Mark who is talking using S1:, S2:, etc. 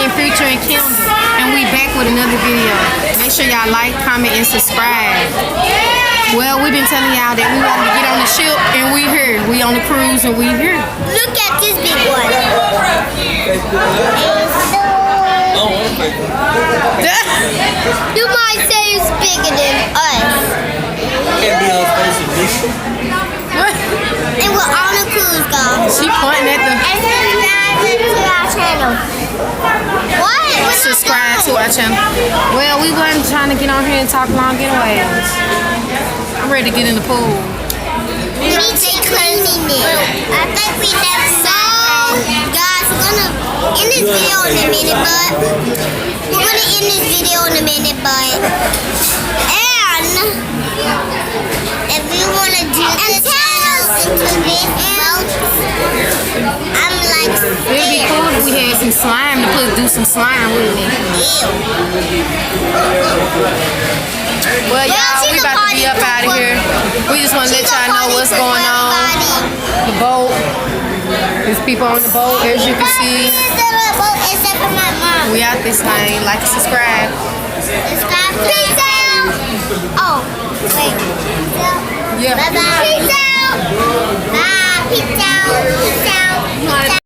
S1: and Future and Kendall. And we back with another video. Make sure y'all like, comment, and subscribe. Well, we've been telling y'all that we wanted to get on the ship, and we here. We on the cruise, and we here.
S2: Look at this big one. You might say it's bigger than us. And we're on the cruise, guys.
S1: She pointing at the...
S2: And subscribe to our channel. What?
S1: Subscribe to our channel. Well, we wasn't trying to get on here and talk long getaways. I'm ready to get in the pool.
S2: We need to cleaning it. I think we never saw. Guys, we're gonna end this video in a minute, but and if you wanna do this into this boat, I'm like,
S1: it'd be cool if we had some slime to do some slime with it. Well, y'all, we about to be up out of here. We just want to let y'all know what's going on. The boat. There's people on the boat, as you can see.
S2: Except for my mom.
S1: We out this thing. Like and subscribe.
S2: Subscribe to Peace out. Oh, wait.
S1: Yeah.
S2: Bye-bye. Peace out. Bye. Peace out. Peace out. Peace out.